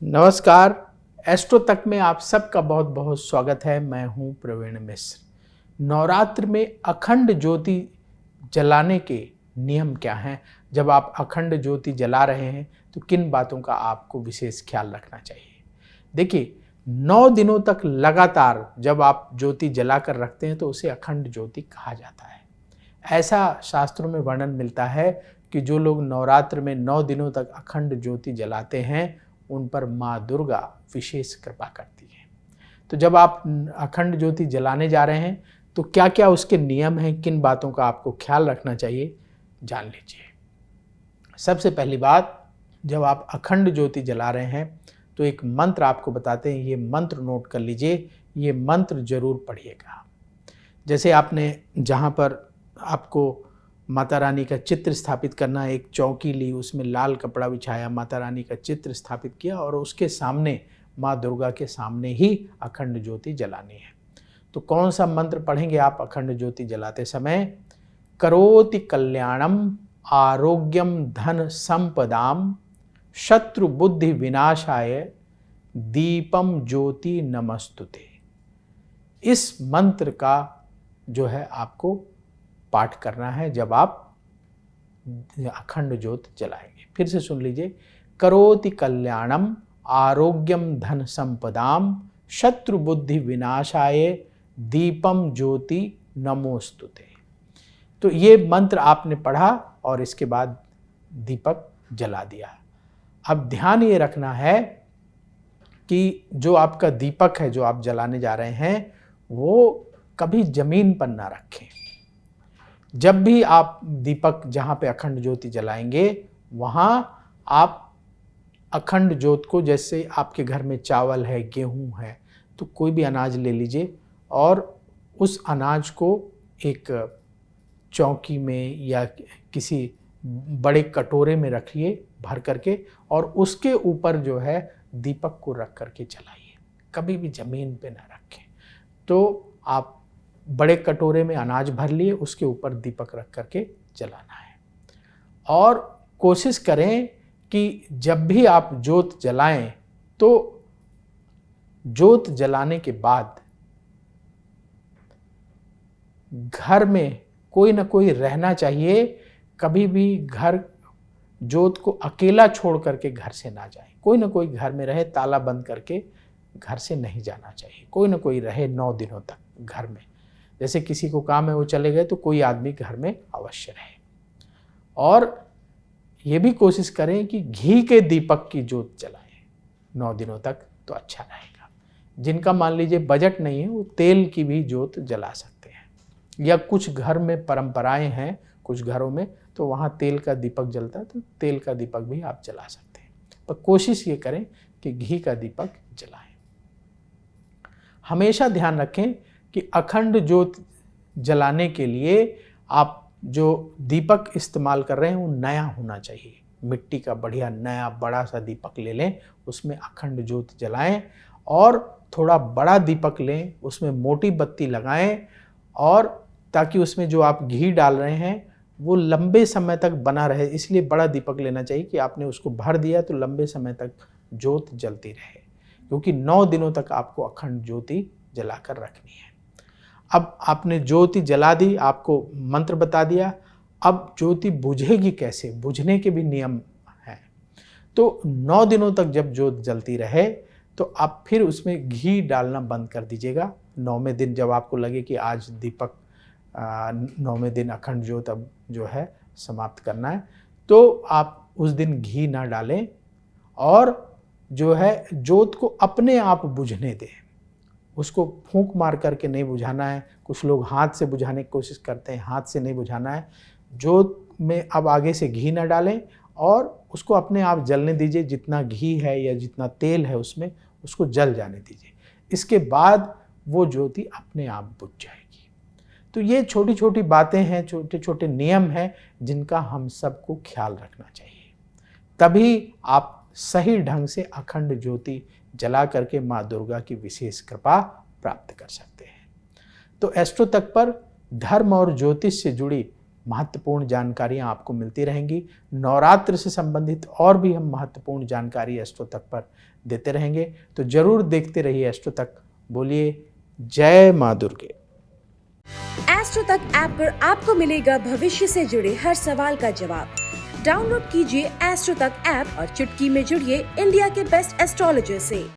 नमस्कार। एस्ट्रो तक में आप सबका बहुत बहुत स्वागत है। मैं हूं प्रवीण मिश्र। नवरात्र में अखंड ज्योति जलाने के नियम क्या हैं? जब आप अखंड ज्योति जला रहे हैं तो किन बातों का आपको विशेष ख्याल रखना चाहिए? देखिए, 9 दिनों तक लगातार जब आप ज्योति जलाकर रखते हैं तो उसे अखंड ज्योति कहा जाता है। ऐसा शास्त्रों में वर्णन मिलता है कि जो लोग नवरात्र में 9 दिनों तक अखंड ज्योति जलाते हैं उन पर माँ दुर्गा विशेष कृपा करती है। तो जब आप अखंड ज्योति जलाने जा रहे हैं तो क्या क्या उसके नियम हैं, किन बातों का आपको ख्याल रखना चाहिए, जान लीजिए। सबसे पहली बात, जब आप अखंड ज्योति जला रहे हैं तो एक मंत्र आपको बताते हैं, ये मंत्र नोट कर लीजिए, ये मंत्र जरूर पढ़िएगा। जैसे आपने जहाँ पर आपको माता रानी का चित्र स्थापित करना, एक चौकी ली, उसमें लाल कपड़ा बिछाया, माता रानी का चित्र स्थापित किया और उसके सामने माँ दुर्गा के सामने ही अखंड ज्योति जलानी है। तो कौन सा मंत्र पढ़ेंगे आप अखंड ज्योति जलाते समय? करोति कल्याणम आरोग्यम धन संपदाम शत्रु बुद्धि विनाशाय दीपम ज्योति नमस्तुते। इस मंत्र का जो है आपको पाठ करना है जब आप अखंड ज्योत जलाएंगे। फिर से सुन लीजिए, करोति कल्याणम आरोग्यम धन संपदाम शत्रु बुद्धि विनाशाय दीपम ज्योति नमोस्तुते। तो ये मंत्र आपने पढ़ा और इसके बाद दीपक जला दिया। अब ध्यान ये रखना है कि जो आपका दीपक है जो आप जलाने जा रहे हैं वो कभी जमीन पर ना रखें। जब भी आप दीपक जहाँ पे अखंड ज्योति जलाएंगे वहाँ आप अखंड ज्योत को, जैसे आपके घर में चावल है, गेहूँ है, तो कोई भी अनाज ले लीजिए और उस अनाज को एक चौकी में या किसी बड़े कटोरे में रखिए भर करके और उसके ऊपर जो है दीपक को रख करके जलाइए। कभी भी ज़मीन पे ना रखें। तो आप बड़े कटोरे में अनाज भर लिए, उसके ऊपर दीपक रख करके जलाना है। और कोशिश करें कि जब भी आप ज्योत जलाएं तो ज्योत जलाने के बाद घर में कोई ना कोई रहना चाहिए। कभी भी घर ज्योत को अकेला छोड़ करके घर से ना जाए। कोई ना कोई घर में रहे, ताला बंद करके घर से नहीं जाना चाहिए। कोई ना कोई रहे 9 दिनों तक घर में। जैसे किसी को काम है वो चले गए तो कोई आदमी घर में अवश्य रहे। और ये भी कोशिश करें कि घी के दीपक की ज्योत जलाएं 9 दिनों तक, तो अच्छा रहेगा। जिनका मान लीजिए बजट नहीं है वो तेल की भी ज्योत जला सकते हैं, या कुछ घर में परंपराएं हैं कुछ घरों में तो वहाँ तेल का दीपक जलता है तो तेल का दीपक भी आप जला सकते हैं। पर कोशिश ये करें कि घी का दीपक जलाएं। हमेशा ध्यान रखें कि अखंड ज्योत जलाने के लिए आप जो दीपक इस्तेमाल कर रहे हैं वो नया होना चाहिए। मिट्टी का बढ़िया नया बड़ा सा दीपक ले लें, उसमें अखंड ज्योत जलाएं और थोड़ा बड़ा दीपक लें, उसमें मोटी बत्ती लगाएं और ताकि उसमें जो आप घी डाल रहे हैं वो लंबे समय तक बना रहे। इसलिए बड़ा दीपक लेना चाहिए कि आपने उसको भर दिया तो लंबे समय तक ज्योत जलती रहे, क्योंकि 9 दिनों तक आपको अखंड ज्योति जलाकर रखनी है। अब आपने ज्योति जला दी, आपको मंत्र बता दिया। अब ज्योति बुझेगी कैसे, बुझने के भी नियम हैं। तो 9 दिनों तक जब ज्योत जलती रहे तो आप फिर उसमें घी डालना बंद कर दीजिएगा। 9वें दिन जब आपको लगे कि आज दीपक 9वें दिन अखंड ज्योत अब जो है समाप्त करना है तो आप उस दिन घी ना डालें और जो है ज्योत को अपने आप बुझने दें। उसको फूंक मार करके नहीं बुझाना है। कुछ लोग हाथ से बुझाने की कोशिश करते हैं, हाथ से नहीं बुझाना है। ज्योत में अब आगे से घी ना डालें और उसको अपने आप जलने दीजिए। जितना घी है या जितना तेल है उसमें उसको जल जाने दीजिए। इसके बाद वो ज्योति अपने आप बुझ जाएगी। तो ये छोटी छोटी बातें हैं, छोटे छोटे नियम हैं जिनका हम सबको ख्याल रखना चाहिए। तभी आप सही ढंग से अखंड ज्योति जला करके माँ दुर्गा की विशेष कृपा प्राप्त कर सकते हैं। तो एस्ट्रो तक पर धर्म और ज्योतिष से जुड़ी महत्वपूर्ण जानकारियाँ आपको मिलती रहेंगी। नवरात्र से संबंधित और भी हम महत्वपूर्ण जानकारी एस्ट्रो तक पर देते रहेंगे, तो जरूर देखते रहिए एस्ट्रो तक। बोलिए जय माँ दुर्गे। एस्ट्रो तक ऐप पर आपको मिलेगा भविष्य से जुड़े हर सवाल का जवाब। डाउनलोड कीजिए एस्ट्रो तक ऐप और चुटकी में जुड़िए इंडिया के बेस्ट एस्ट्रोलॉजर से।